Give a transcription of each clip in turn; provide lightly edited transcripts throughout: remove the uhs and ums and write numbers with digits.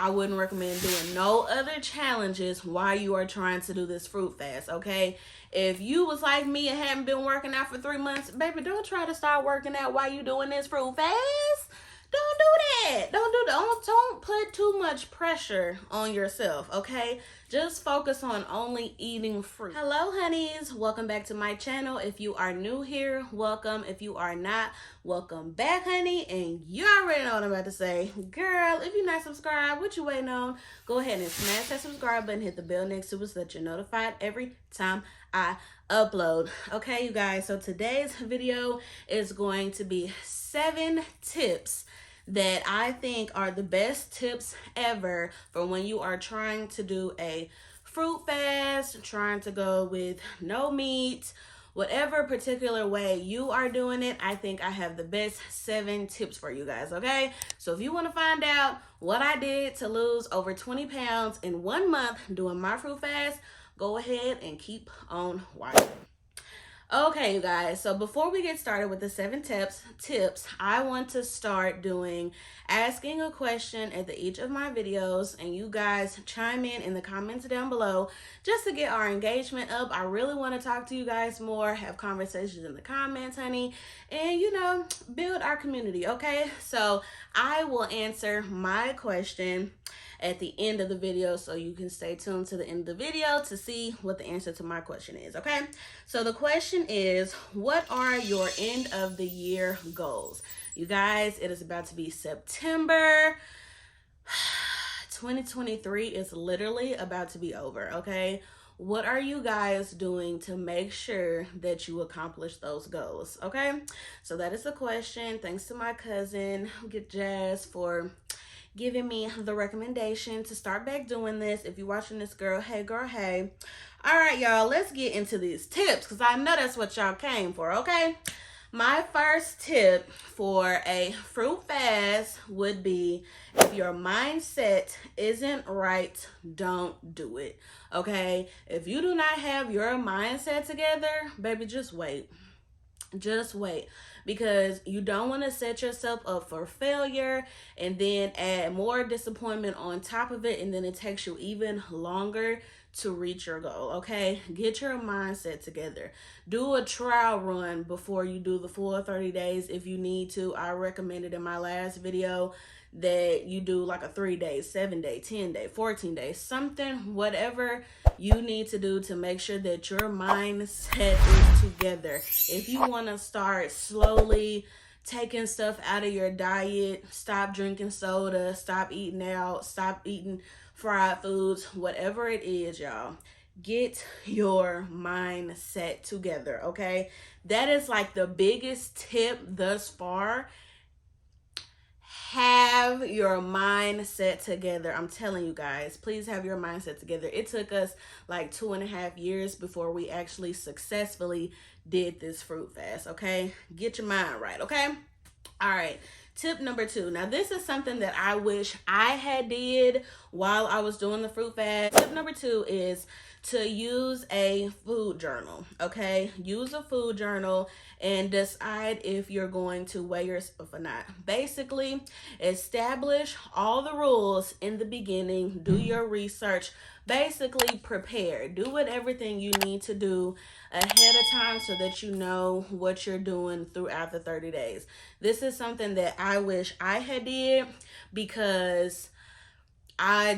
I wouldn't recommend doing no other challenges while you are trying to do this fruit fast, okay? If you was like me and haven't been working out for 3 months, baby, don't try to start working out while you doing this fruit fast. Don't do that. Don't put too much pressure on yourself, okay? Just focus on only eating fruit. Hello, honeys. Welcome back to my channel. If you are new here, welcome. If you are not, welcome back, honey. And you already know what I'm about to say. Girl, if you're not subscribed, what you waiting on? Go ahead and smash that subscribe button. Hit the bell next to it so that you're notified every time I upload. Okay, you guys. So today's video is going to be 7 tips that I think are the best tips ever for when you are trying to do a fruit fast, trying to go with no meat, whatever particular way you are doing it. I think I have the best 7 tips for you guys, okay? So if you want to find out what I did to lose over 20 pounds in 1 month doing my fruit fast, go ahead and keep on watching. Okay, you guys, so before we get started with the 7 tips, I want to start doing asking a question at each of my videos, and you guys chime in the comments down below just to get our engagement up. I really want to talk to you guys more, have conversations in the comments, honey, and, you know, build our community, okay? So I will answer my question at the end of the video, so you can stay tuned to the end of the video to see what the answer to my question is, okay? So the question is, what are your end of the year goals? You guys, it is about to be September. 2023 is literally about to be over, okay? What are you guys doing to make sure that you accomplish those goals, okay? So that is the question. Thanks to my cousin, Get Jazz, for giving me the recommendation to start back doing this. If you're watching this, girl, hey. All right, y'all, let's get into these tips because I know that's what y'all came for, okay? My first tip for a fruit fast would be, if your mindset isn't right, don't do it, okay? If you do not have your mindset together, baby, just wait. Just wait, because you don't want to set yourself up for failure and then add more disappointment on top of it, and then it takes you even longer to reach your goal, okay? Get your mindset together. Do a trial run before you do the full 30 days if you need to. I recommended in my last video that you do like a 3-day, 7-day, 10-day, 14-day, something, whatever you need to do to make sure that your mindset is together. If you want to start slowly taking stuff out of your diet, stop drinking soda, stop eating out, stop eating fried foods, whatever it is, y'all, get your mindset together, okay? That is like the biggest tip thus far. Have your mindset together. I'm telling you guys, please have your mindset together. It took us like 2.5 years before we actually successfully did this fruit fast, okay? Get your mind right, okay? All right, tip number 2. Now, this is something that I wish I had did while I was doing the fruit fast. Tip number 2 is to use a food journal, okay? Use a food journal and decide if you're going to weigh yourself or not. Basically, establish all the rules in the beginning. Do your research. Basically, prepare. Do everything you need to do ahead of time so that you know what you're doing throughout the 30 days. This is something that I wish I had did, because I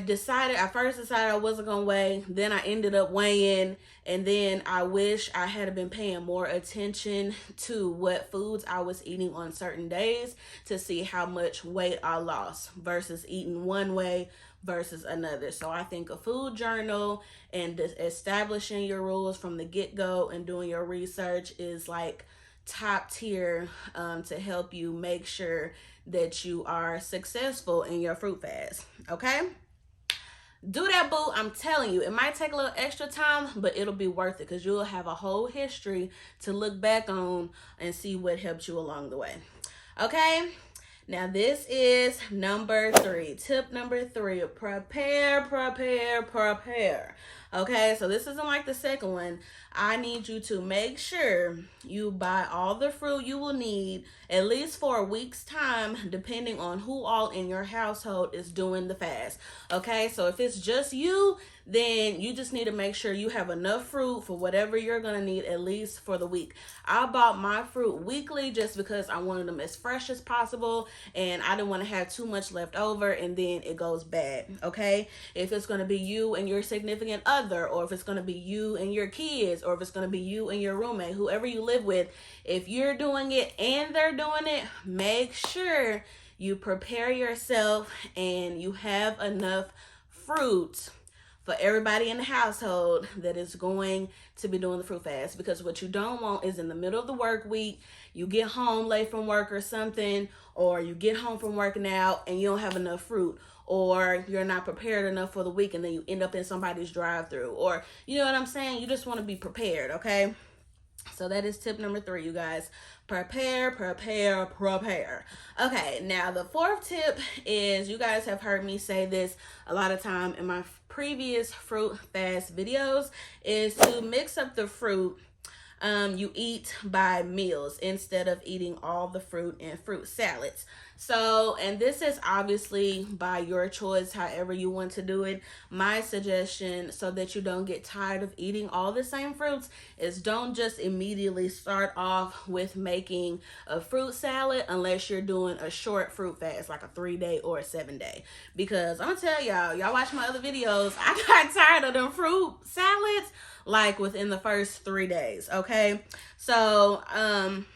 first decided I wasn't going to weigh, then I ended up weighing, and then I wish I had been paying more attention to what foods I was eating on certain days to see how much weight I lost versus eating one way versus another. So I think a food journal and establishing your rules from the get-go and doing your research is like top tier to help you make sure that you are successful in your fruit fast, okay? Do that, boo. I'm telling you, it might take a little extra time, but it'll be worth it because you'll have a whole history to look back on and see what helped you along the way, okay? Now this is number 3. Tip number 3, prepare. Okay, so this isn't like the second one. I need you to make sure you buy all the fruit you will need at least for a week's time, depending on who all in your household is doing the fast. Okay, so if it's just you, then you just need to make sure you have enough fruit for whatever you're gonna need at least for the week. I bought my fruit weekly just because I wanted them as fresh as possible, and I didn't want to have too much left over and then it goes bad. Okay, if it's gonna be you and your significant other, or if it's gonna be you and your kids, or if it's gonna be you and your roommate, whoever you live with, if you're doing it and they're doing it, make sure you prepare yourself and you have enough fruit for everybody in the household that is going to be doing the fruit fast. Because what you don't want is in the middle of the work week, you get home late from work or something, or you get home from working out and you don't have enough fruit, or you're not prepared enough for the week and then you end up in somebody's drive-through, or you know what I'm saying? You just want to be prepared, okay? So that is tip number 3, you guys. Prepare. Okay, now the 4th tip is, you guys have heard me say this a lot of time in my previous fruit fast videos, is to mix up the fruit you eat by meals instead of eating all the fruit in fruit salads. So, and this is obviously by your choice, however you want to do it. My suggestion, so that you don't get tired of eating all the same fruits, is don't just immediately start off with making a fruit salad unless you're doing a short fruit fast, like a 3-day or a 7-day. Because I'm gonna tell y'all watch my other videos, I got tired of them fruit salads like within the first 3 days, okay? So, and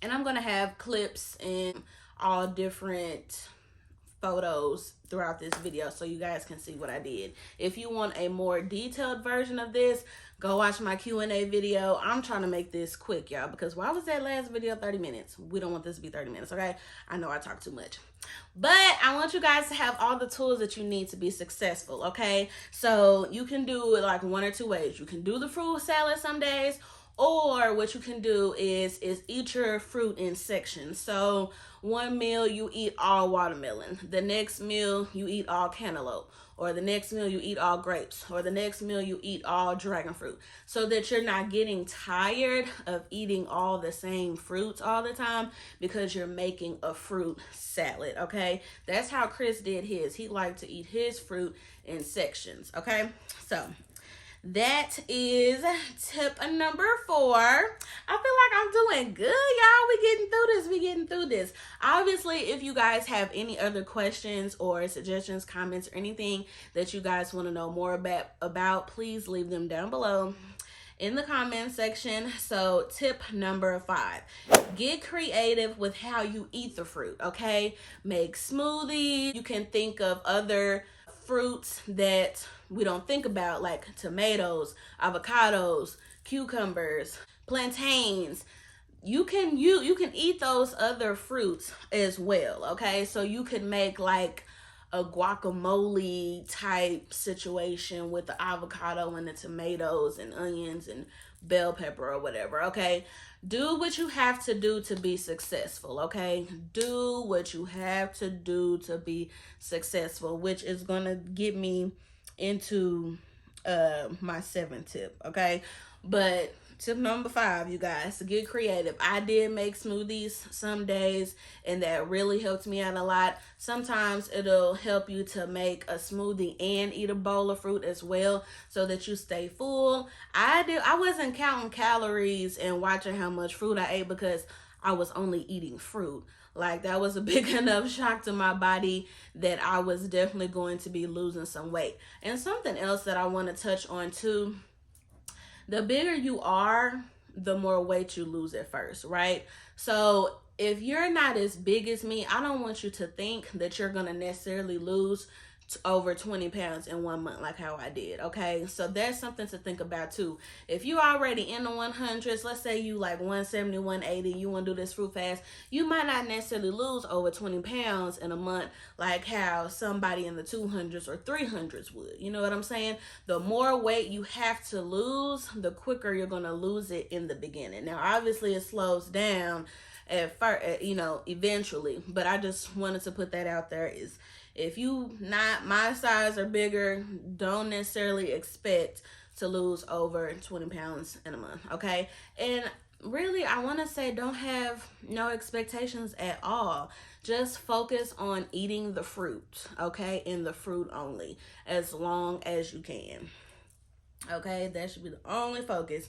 I'm gonna have clips and all different photos throughout this video so you guys can see what I did. If you want a more detailed version of this, go watch my Q&A video. I'm trying to make this quick, y'all, because why was that last video 30 minutes? We don't want this to be 30 minutes, okay? I know I talk too much. But I want you guys to have all the tools that you need to be successful, okay? So you can do it like 1 or 2 ways. You can do the fruit salad some days, or what you can do is eat your fruit in sections. So one meal you eat all watermelon, the next meal you eat all cantaloupe, or the next meal you eat all grapes, or the next meal you eat all dragon fruit, so that you're not getting tired of eating all the same fruits all the time because you're making a fruit salad, okay? That's how Chris did his. He liked to eat his fruit in sections, okay? So that is tip number 4. I feel like I'm doing good, y'all. We getting through this. Obviously, if you guys have any other questions or suggestions, comments, or anything that you guys want to know more about, please leave them down below in the comment section. So tip number 5, get creative with how you eat the fruit, okay? Make smoothies. You can think of other fruits that we don't think about, like tomatoes, avocados, cucumbers, plantains. You can eat those other fruits as well, okay? So you could make like a guacamole type situation with the avocado and the tomatoes and onions and bell pepper or whatever, okay? Do what you have to do to be successful, okay? Do what you have to do to be successful, which is gonna get me into my 7th tip, okay? But tip number 5, you guys, to get creative. I did make smoothies some days, and that really helped me out a lot. Sometimes it'll help you to make a smoothie and eat a bowl of fruit as well, so that you stay full. I wasn't counting calories and watching how much fruit I ate because I was only eating fruit. Like, that was a big enough shock to my body that I was definitely going to be losing some weight. And something else that I want to touch on too, the bigger you are, the more weight you lose at first, right? So if you're not as big as me, I don't want you to think that you're going to necessarily lose over 20 pounds in 1 month like how I did, okay? So that's something to think about too. If you're already in the 100s, let's say you like 170, 180, you want to do this fruit fast, you might not necessarily lose over 20 pounds in a month like how somebody in the 200s or 300s would. You know what I'm saying? The more weight you have to lose, the quicker you're going to lose it in the beginning. Now, obviously, it slows down at first, you know, eventually. But I just wanted to put that out there. Is if you not my size or bigger, don't necessarily expect to lose over 20 pounds in a month, okay? And really, I want to say don't have no expectations at all. Just focus on eating the fruit, okay? And the fruit only, as long as you can. Okay, that should be the only focus.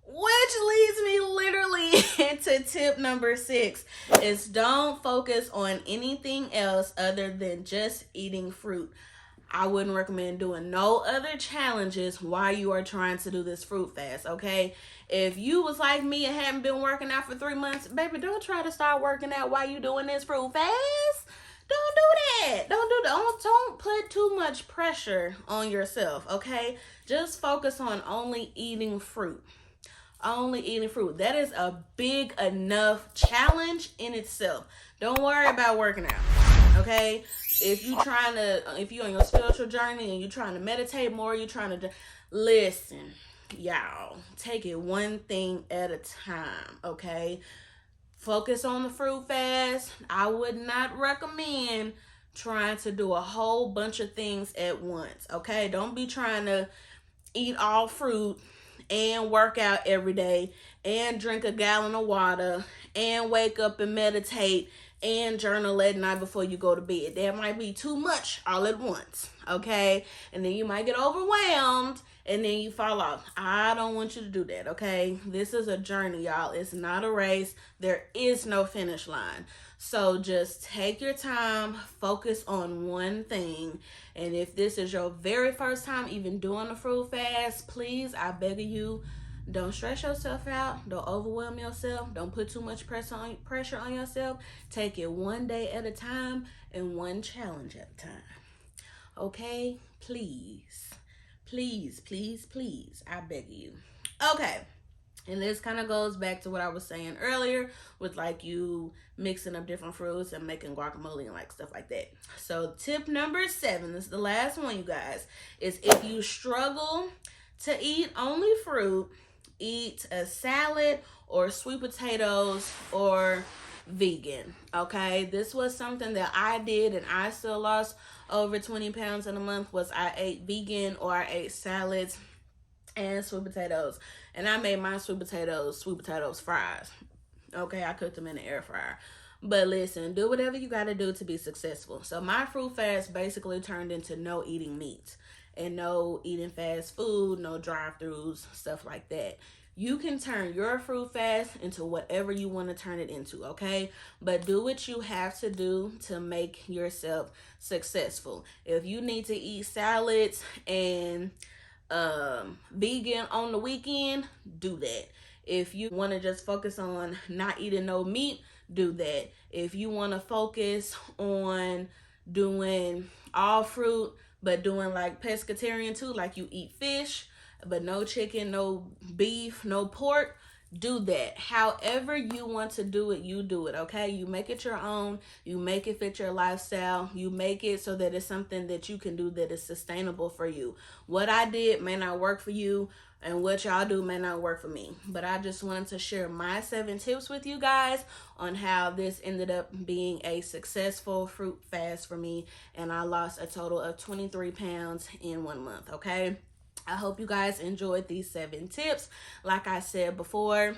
Which leads me literally into tip number 6 is don't focus on anything else other than just eating fruit. I wouldn't recommend doing no other challenges while you are trying to do this fruit fast, okay? If you was like me and hadn't been working out for 3 months, baby, don't try to start working out while you doing this fruit fast. Don't do that. Don't put too much pressure on yourself, okay? Just focus on only eating fruit. Only eating fruit. That is a big enough challenge in itself. Don't worry about working out, okay? If you on your spiritual journey and you're trying to meditate more, you're trying to listen, y'all, take it one thing at a time, okay? Focus on the fruit fast. I would not recommend trying to do a whole bunch of things at once, okay? Don't be trying to eat all fruit and work out every day and drink a gallon of water and wake up and meditate and journal at night before you go to bed. That might be too much all at once, okay? And then you might get overwhelmed and then you fall off. I don't want you to do that, okay? This is a journey, y'all. It's not a race. There is no finish line. So just take your time, focus on one thing. And if this is your very first time even doing a fruit fast, please, I beg of you, don't stress yourself out. Don't overwhelm yourself. Don't put too much pressure on yourself. Take it one day at a time and one challenge at a time. Okay? Please. Please, please, please. I beg of you. Okay. And this kind of goes back to what I was saying earlier with like you mixing up different fruits and making guacamole and like stuff like that. So tip number 7, this is the last one, you guys, is if you struggle to eat only fruit, eat a salad or sweet potatoes or vegan, okay? This was something that I did and I still lost over 20 pounds in a month was I ate vegan or I ate salads and sweet potatoes. And I made my sweet potatoes fries. Okay, I cooked them in the air fryer. But listen, do whatever you got to do to be successful. So my fruit fast basically turned into no eating meat and no eating fast food, no drive-thrus, stuff like that. You can turn your fruit fast into whatever you want to turn it into, okay? But do what you have to do to make yourself successful. If you need to eat salads and vegan on the weekend, do that. If you want to just focus on not eating no meat, do that. If you want to focus on doing all fruit but doing like pescatarian too, like you eat fish but no chicken, no beef, no pork, do that. However you want to do it, you do it, okay? You make it your own. You make it fit your lifestyle. You make it so that it's something that you can do that is sustainable for you. What I did may not work for you, and what y'all do may not work for me. But I just wanted to share my 7 tips with you guys on how this ended up being a successful fruit fast for me, and I lost a total of 23 pounds in 1 month, okay? I hope you guys enjoyed these 7 tips. Like I said before,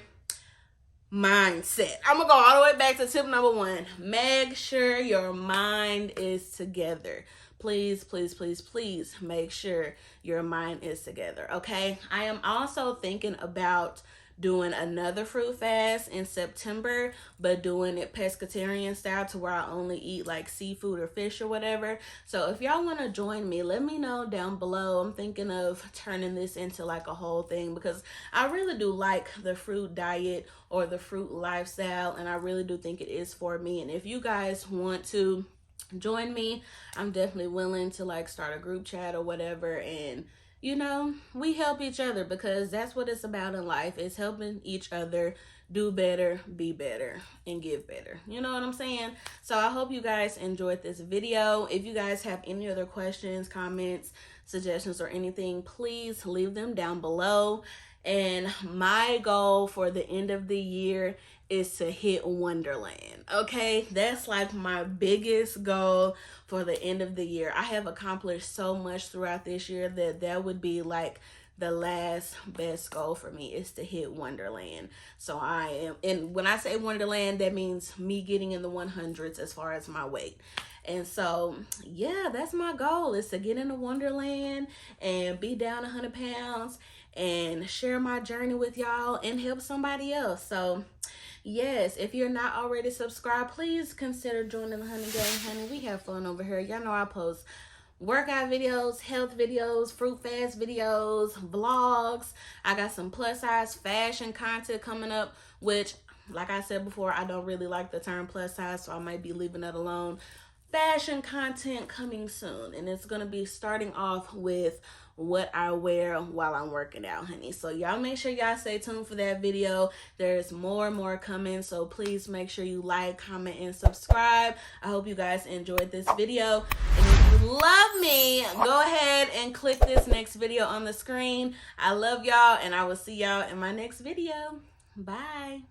mindset. I'm going to go all the way back to tip number 1. Make sure your mind is together. Please, please, please, please make sure your mind is together, okay? I am also thinking about doing another fruit fast in September, but doing it pescatarian style to where I only eat like seafood or fish or whatever. So if y'all want to join me, let me know down below. I'm thinking of turning this into like a whole thing because I really do like the fruit diet or the fruit lifestyle, and I really do think it is for me. And if you guys want to join me, I'm definitely willing to like start a group chat or whatever, and you know, we help each other because that's what it's about in life. It's helping each other do better, be better, and give better. You know what I'm saying? So I hope you guys enjoyed this video. If you guys have any other questions, comments, suggestions, or anything, please leave them down below. And my goal for the end of the year is to hit Wonderland. Okay, that's like my biggest goal for the end of the year. I have accomplished so much throughout this year that would be like the last best goal for me, is to hit Wonderland. So I am, and when I say Wonderland, that means me getting in the 100s as far as my weight. And so, yeah, that's my goal, is to get into Wonderland and be down 100 pounds and share my journey with y'all and help somebody else. So, yes, if you're not already subscribed, please consider joining the Honey Gang, honey. We have fun over here. Y'all know I post workout videos, health videos, fruit fast videos, vlogs. I got some plus size fashion content coming up, which, like I said before, I don't really like the term plus size, so I might be leaving that alone. Fashion content coming soon, and it's gonna be starting off with what I wear while I'm working out, honey. So y'all make sure y'all stay tuned for that video. There's more and more coming, so please make sure you like, comment, and subscribe. I hope you guys enjoyed this video, and if you love me, go ahead and click this next video on the screen. I love y'all, and I will see y'all in my next video. Bye.